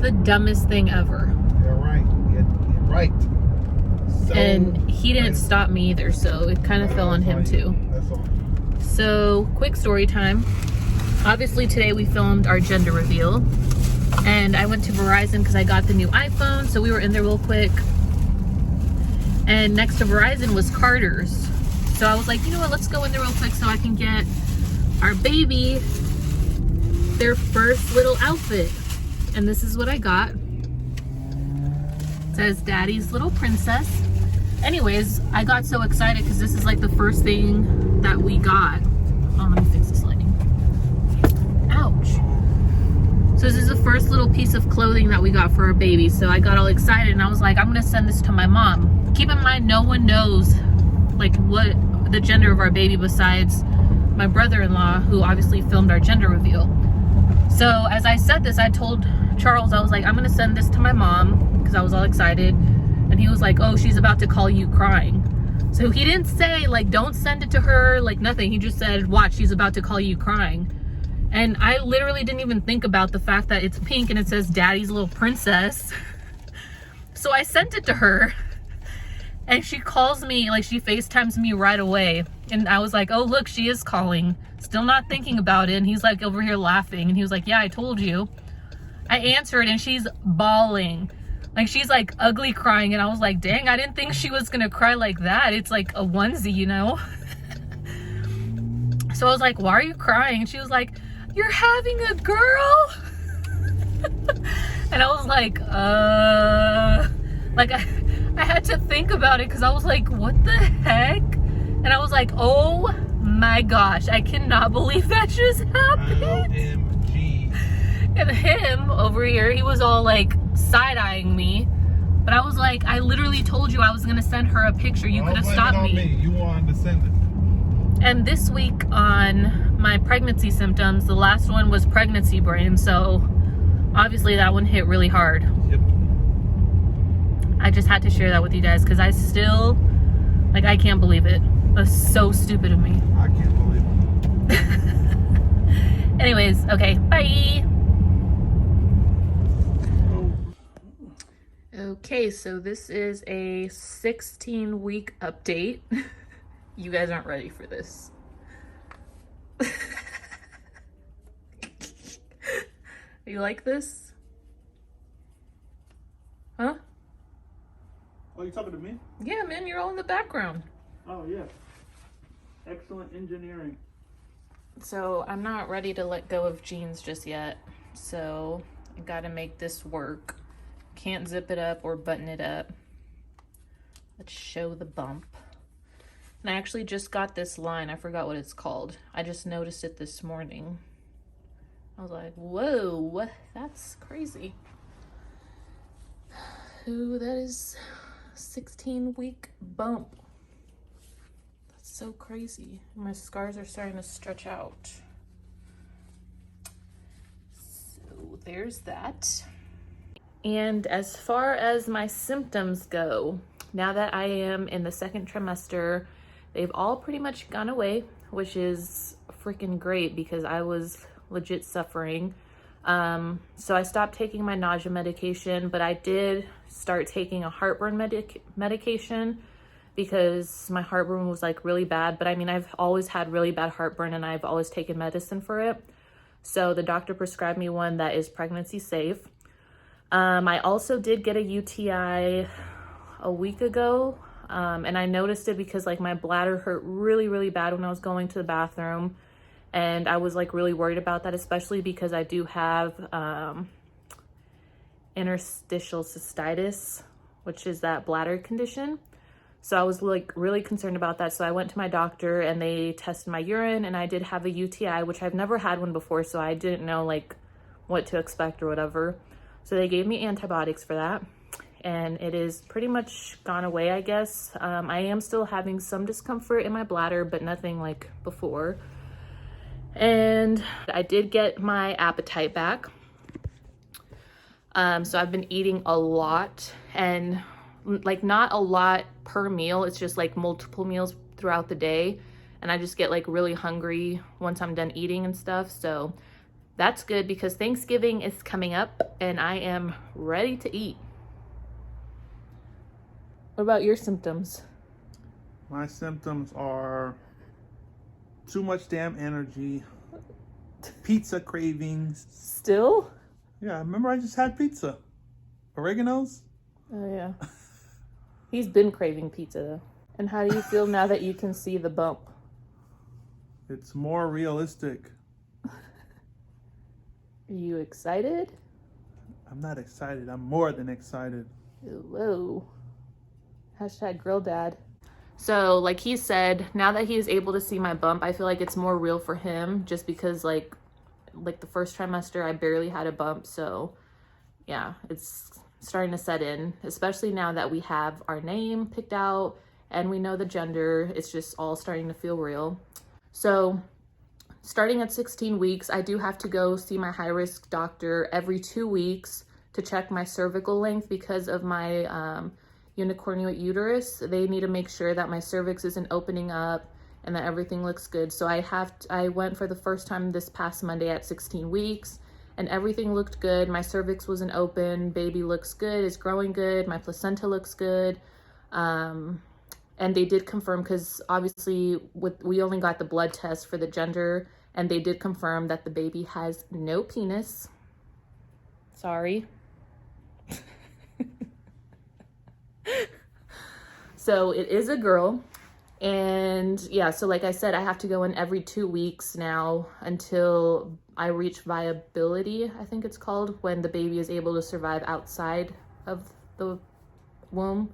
the dumbest thing ever. You're right. You're right. So, and he didn't stop me either, so it kind of fell on him too. That's all. So, quick story time. Obviously today we filmed our gender reveal, and I went to Verizon because I got the new iPhone, so we were in there real quick. And next to Verizon was Carter's. So I was like, you know what, let's go in there real quick so I can get our baby their first little outfit. And this is what I got. It says Daddy's Little Princess. Anyways, I got so excited because this is like the first thing that we got. Oh, let me fix this lighting. Ouch. So this is the first little piece of clothing that we got for our baby. So I got all excited and I was like, I'm gonna send this to my mom. Keep in mind, no one knows like what the gender of our baby besides my brother-in-law, who obviously filmed our gender reveal. So as I said this, I told Charles, I was like, I'm gonna send this to my mom because I was all excited. And he was like, oh, she's about to call you crying. So he didn't say like, don't send it to her, like nothing. He just said, watch, she's about to call you crying. And I literally didn't even think about the fact that it's pink and it says Daddy's Little Princess. So I sent it to her and she calls me, like she FaceTimes me right away. And I was like, oh, look, she is calling. Still not thinking about it. And he's like over here laughing. And he was like, yeah, I told you. I answered and she's bawling. Like she's like ugly crying. And I was like, dang, I didn't think she was gonna cry like that. It's like a onesie, you know? So I was like, why are you crying? And she was like, you're having a girl? And I was like, like I had to think about it because I was like, what the heck? And I was like, oh my gosh, I cannot believe that just happened. OMG. And him over here, he was all like side-eyeing me. But I was like, I literally told you I was gonna send her a picture. You could have stopped me. You wanted to send it. And this week on my pregnancy symptoms, the last one was pregnancy brain. So obviously that one hit really hard. Yep. I just had to share that with you guys because I still, like, I can't believe it. That's so stupid of me. I can't believe it. Anyways, okay, bye. Okay, so this is a 16-week update. You guys aren't ready for this. You like this? Huh? Oh, you talking to me? Yeah, man, you're all in the background. Oh, yeah. Excellent engineering. So I'm not ready to let go of jeans just yet. So I gotta make this work. Can't zip it up or button it up. Let's show the bump. And I actually just got this line. I forgot what it's called. I just noticed it this morning. I was like, whoa, that's crazy. Ooh, that is 16-week bump. That's so crazy. My scars are starting to stretch out. So there's that. And as far as my symptoms go, now that I am in the second trimester, they've all pretty much gone away, which is freaking great because I was legit suffering. So I stopped taking my nausea medication, but I did start taking a heartburn medication because my heartburn was like really bad. But I mean, I've always had really bad heartburn and I've always taken medicine for it. So the doctor prescribed me one that is pregnancy safe. I also did get a UTI a week ago. And I noticed it because like my bladder hurt really, really bad when I was going to the bathroom. And I was like really worried about that, especially because I do have Interstitial Cystitis, which is that bladder condition. So I was like really concerned about that. So I went to my doctor and they tested my urine and I did have a UTI, which I've never had one before. So I didn't know like what to expect or whatever. So they gave me antibiotics for that. And it is pretty much gone away, I guess. I am still having some discomfort in my bladder, but nothing like before. And I did get my appetite back. So I've been eating a lot and like not a lot per meal. It's just like multiple meals throughout the day. And I just get like really hungry once I'm done eating and stuff. So that's good because Thanksgiving is coming up and I am ready to eat. What about your symptoms? My symptoms are too much damn energy, pizza cravings. Still? Yeah, remember I just had pizza. Oregano's? Oh, yeah. He's been craving pizza, though. And how do you feel now that you can see the bump? It's more realistic. Are you excited? I'm not excited. I'm more than excited. Whoa. Hashtag girl dad. So, like he said, now that he is able to see my bump, I feel like it's more real for him just because, like the first trimester, I barely had a bump. So, yeah, it's starting to set in, especially now that we have our name picked out and we know the gender. It's just all starting to feel real. So starting at 16 weeks, I do have to go see my high-risk doctor every 2 weeks to check my cervical length because of my unicornuate uterus. They need to make sure that my cervix isn't opening up and that everything looks good. So I went for the first time this past Monday at 16 weeks. And everything looked good. My cervix wasn't open. Baby looks good, is growing good. My placenta looks good. And they did confirm, because obviously we only got the blood test for the gender, and they did confirm that the baby has no penis. Sorry. So it is a girl. And yeah, so like I said, I have to go in every 2 weeks now until I reach viability, I think it's called, when the baby is able to survive outside of the womb,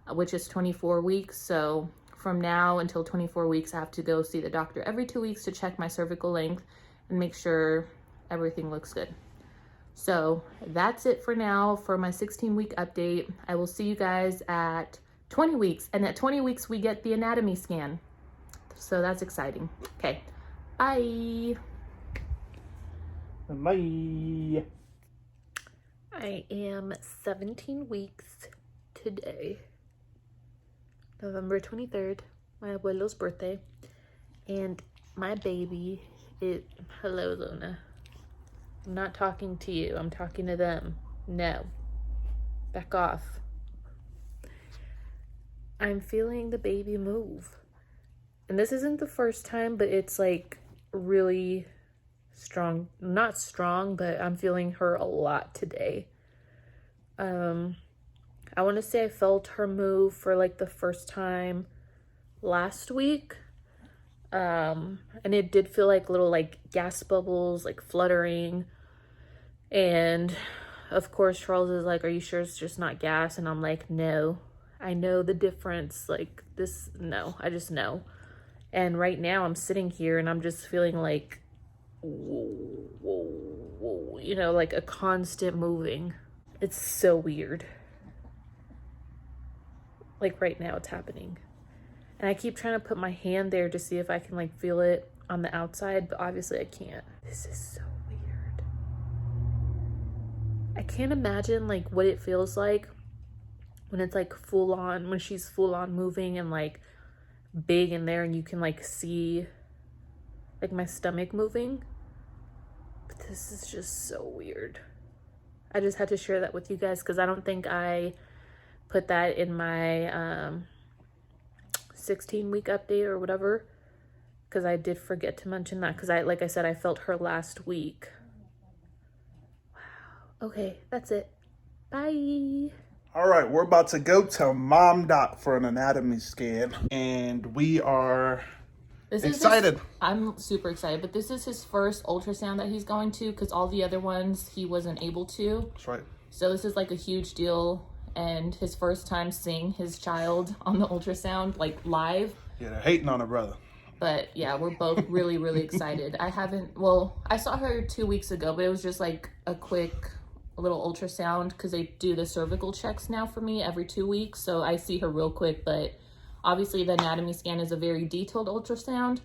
which is 24 weeks. So from now until 24 weeks, I have to go see the doctor every 2 weeks to check my cervical length and make sure everything looks good. So that's it for now for my 16-week update. I will see you guys at 20 weeks, and at 20 weeks we get the anatomy scan, so that's exciting. Okay, bye. Bye. I am 17 weeks today, November 23rd, my abuelo's birthday, and my baby is, hello Luna, I'm not talking to you, I'm talking to them. No, back off. I'm feeling the baby move. And this isn't the first time, but it's like really strong. Not strong, but I'm feeling her a lot today. I want to say I felt her move for like the first time last week. And it did feel like little like gas bubbles, like fluttering. And of course, Charles is like, "Are you sure it's just not gas?" And I'm like, "No. I know the difference, like this, no, I just know." And right now I'm sitting here and I'm just feeling like, whoa, whoa, whoa, you know, like a constant moving. It's so weird. Like right now it's happening. And I keep trying to put my hand there to see if I can like feel it on the outside, but obviously I can't. This is so weird. I can't imagine like what it feels like when it's like full on, when she's full on moving and like big in there and you can like see like my stomach moving. But this is just so weird. I just had to share that with you guys because I don't think I put that in my 16-week update or whatever, because I did forget to mention that, because like I said, I felt her last week. Wow. Okay, that's it. Bye. All right, we're about to go to Mom Doc for an anatomy scan, and we are excited. I'm super excited, but this is his first ultrasound that he's going to, because all the other ones he wasn't able to. That's right. So this is like a huge deal, and his first time seeing his child on the ultrasound, like live. Yeah, they're hating on her brother. But yeah, we're both really, really excited. I saw her 2 weeks ago, but it was just like a quick little ultrasound because they do the cervical checks now for me every 2 weeks. So I see her real quick, but obviously the anatomy scan is a very detailed ultrasound.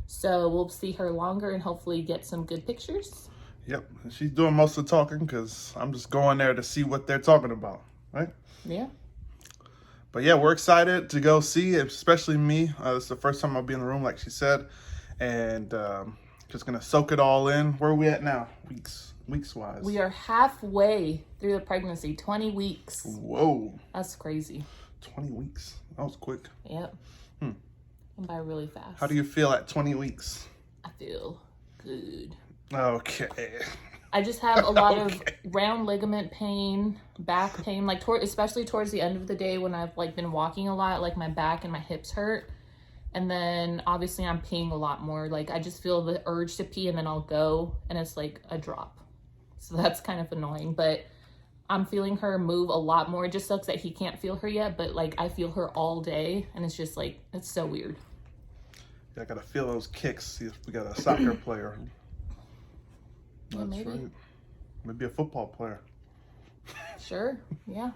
So we'll see her longer and hopefully get some good pictures. Yep, she's doing most of the talking because I'm just going there to see what they're talking about, right? Yeah. But yeah, we're excited to go see, especially me. It's the first time I'll be in the room, like she said. And Just gonna soak it all in. Where are we at now? Weeks wise. We are halfway through the pregnancy, 20 weeks. Whoa. That's crazy. 20 weeks. That was quick. Yep. Went by really fast. How do you feel at 20 weeks? I feel good. Okay. I just have a lot of round ligament pain, back pain, like especially towards the end of the day when I've like been walking a lot, like my back and my hips hurt. And then obviously I'm peeing a lot more. Like I just feel the urge to pee and then I'll go and it's like a drop. So that's kind of annoying, but I'm feeling her move a lot more. It just sucks that he can't feel her yet, but like I feel her all day and it's just like, it's so weird. Yeah, I gotta feel those kicks. See if we got a soccer player. Yeah, That's maybe. right. Maybe a football player. Sure, yeah.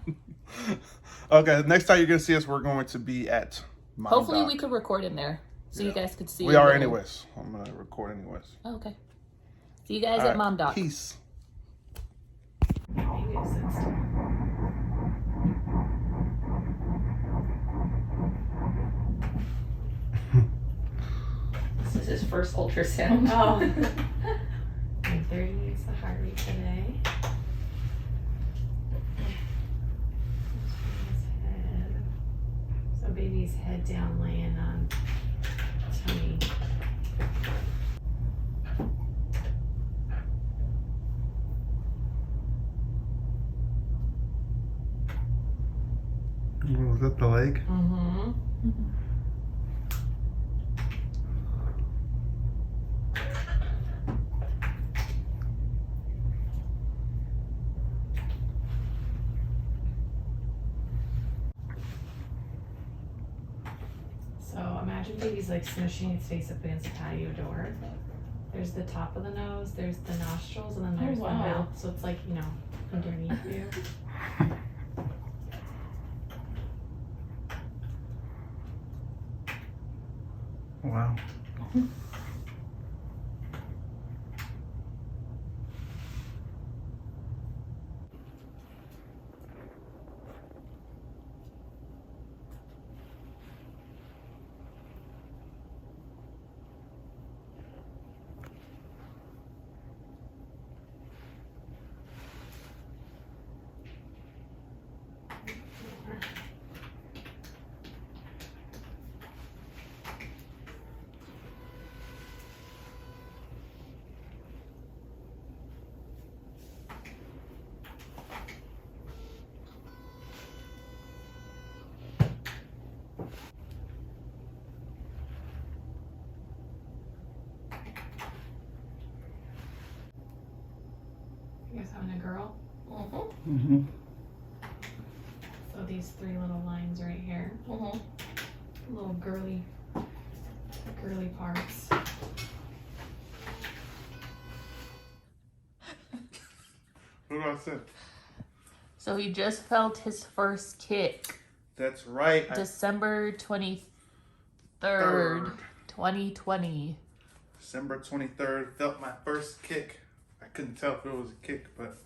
Okay, next time you're gonna see us, we're going to be at Mom Hopefully Doc. we could record in there so you guys could see. We are anyways. I'm gonna record anyways. Oh, okay. See you guys All at right, Mom Doc. Peace. This is his first ultrasound. Oh. 9:30 is the heart rate today. So baby's head down laying on tummy. Was that the leg? Mm-hmm. So imagine baby's like smushing its face up against the patio door. There's the top of the nose, there's the nostrils, and then there's the mouth. So it's like, you know, underneath you. Wow. You guys having a girl? Mm-hmm. So these three little lines right here. Little girly parts. What do I say? So he just felt his first kick. That's right. December 23rd, 2020. December 23rd, felt my first kick. I couldn't tell if it was a kick, but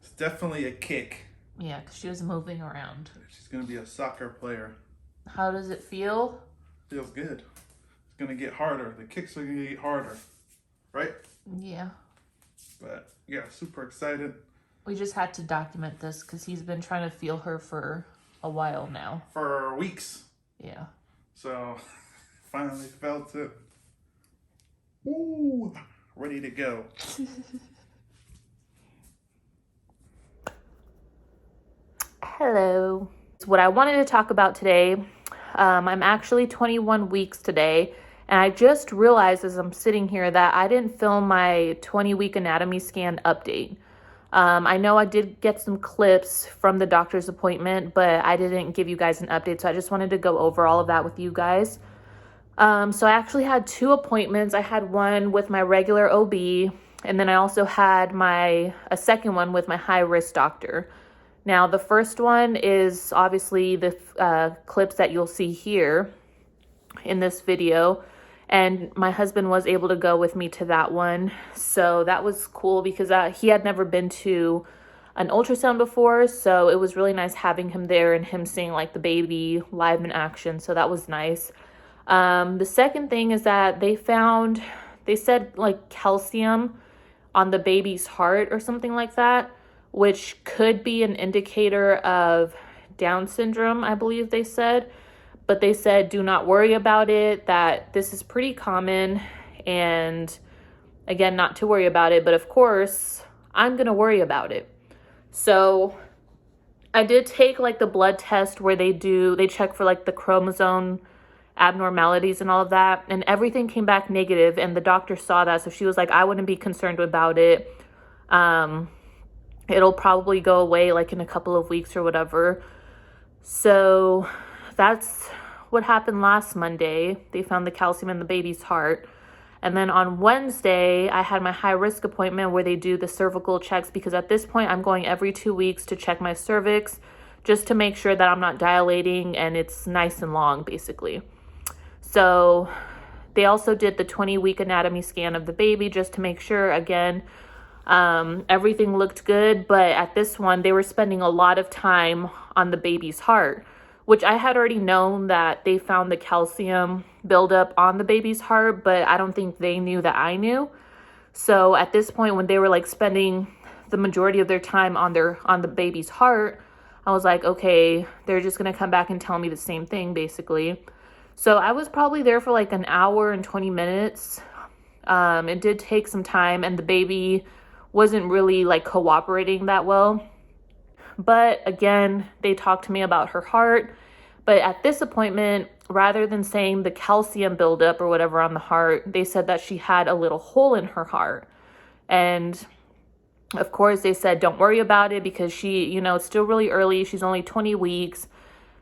it's definitely a kick. Yeah, because she was moving around. She's gonna be a soccer player. How does it feel? Feels good. It's gonna get harder. The kicks are gonna get harder, right? Yeah. But yeah, super excited. We just had to document this because he's been trying to feel her for a while now. For weeks. Yeah. So finally felt it. Woo! Ready to go. Hello. What I wanted to talk about today, I'm actually 21 weeks today, and I just realized as I'm sitting here that I didn't film my 20-week anatomy scan update. I know I did get some clips from the doctor's appointment, but I didn't give you guys an update, so I just wanted to go over all of that with you guys. So I actually had 2 appointments. I had one with my regular OB, and then I also had a second one with my high-risk doctor. Now, the first one is obviously the clips that you'll see here in this video, and my husband was able to go with me to that one. So that was cool because he had never been to an ultrasound before, so it was really nice having him there and him seeing like the baby live in action. So that was nice. The second thing is that they found they said like calcium on the baby's heart or something like that, which could be an indicator of Down syndrome, I believe they said. But they said, do not worry about it, that this is pretty common, and again, not to worry about it. But of course, I'm going to worry about it. So I did take like the blood test where they check for like the chromosome abnormalities and all of that, and everything came back negative, and the doctor saw that, so she was like, I wouldn't be concerned about it. It'll probably go away like in a couple of weeks or whatever. So that's what happened last Monday. They found the calcium in the baby's heart. And then on Wednesday, I had my high risk appointment where they do the cervical checks, because at this point I'm going every 2 weeks to check my cervix just to make sure that I'm not dilating and it's nice and long, basically. So they also did the 20-week anatomy scan of the baby just to make sure, again, everything looked good. But at this one, they were spending a lot of time on the baby's heart, which I had already known that they found the calcium buildup on the baby's heart, but I don't think they knew that I knew. So at this point, when they were like spending the majority of their time on the baby's heart, I was like, okay, they're just gonna come back and tell me the same thing, basically. So I was probably there for like an hour and 20 minutes. It did take some time, and the baby wasn't really like cooperating that well. But again, they talked to me about her heart. But at this appointment, rather than saying the calcium buildup or whatever on the heart, they said that she had a little hole in her heart. And of course, they said, don't worry about it, because she, it's still really early. She's only 20 weeks.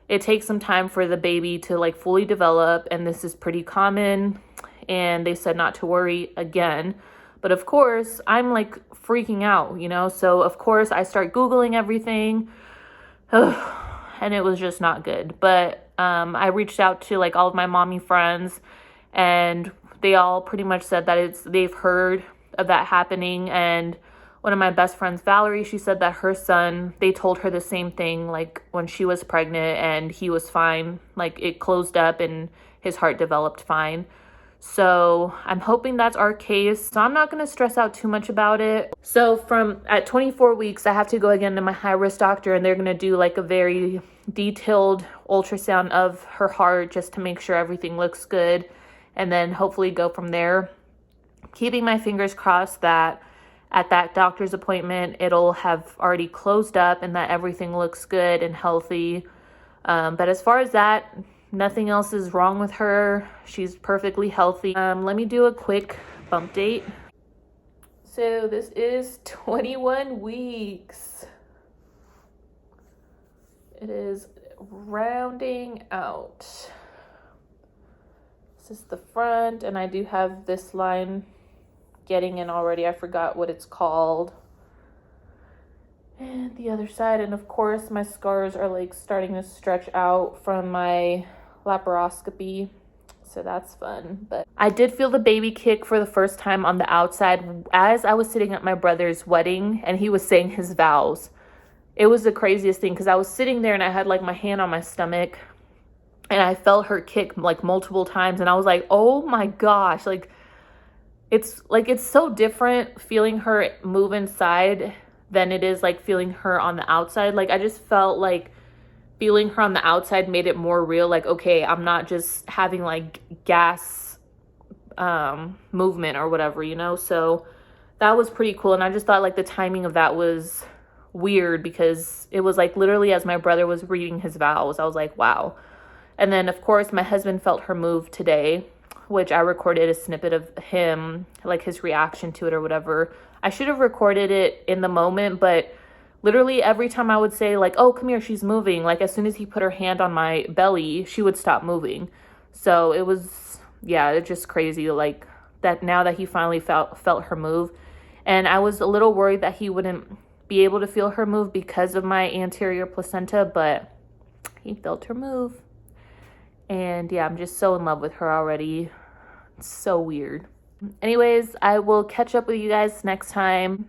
It takes some time for the baby to like fully develop, and this is pretty common. And they said not to worry again. But of course, I'm like freaking out, so of course I start Googling everything. And it was just not good. But I reached out to like all of my mommy friends, and they all pretty much said that they've heard of that happening. And one of my best friends, Valerie, she said that her son, they told her the same thing, like when she was pregnant, and he was fine. Like it closed up and his heart developed fine. So I'm hoping that's our case. So I'm not going to stress out too much about it. So at 24 weeks, I have to go again to my high risk doctor, and they're going to do like a very detailed ultrasound of her heart just to make sure everything looks good, and then hopefully go from there. Keeping my fingers crossed that at that doctor's appointment, it'll have already closed up and that everything looks good and healthy. But as far as that, nothing else is wrong with her. She's perfectly healthy. Let me do a quick bump date. So this is 21 weeks. It is rounding out. This is the front, and I do have this line getting in already. I forgot what it's called. And the other side, and of course my scars are like starting to stretch out from my laparoscopy, so that's fun. But I did feel the baby kick for the first time on the outside as I was sitting at my brother's wedding, and he was saying his vows. It was the craziest thing, because I was sitting there and I had like my hand on my stomach, and I felt her kick like multiple times, and I was like, oh my gosh, like it's so different feeling her move inside than it is like feeling her on the outside. Like I just felt like feeling her on the outside made it more real. Like, okay, I'm not just having like gas movement or whatever, so that was pretty cool. And I just thought like the timing of that was weird, because it was like literally as my brother was reading his vows. I was like, wow. And then of course my husband felt her move today, which I recorded a snippet of him, like his reaction to it or whatever. I should have recorded it in the moment, but literally every time I would say like, oh, come here, she's moving, like as soon as he put her hand on my belly, she would stop moving. So it was, yeah, it's just crazy, like that now that he finally felt her move. And I was a little worried that he wouldn't be able to feel her move because of my anterior placenta, but he felt her move. And yeah, I'm just so in love with her already. It's so weird. Anyways, I will catch up with you guys next time.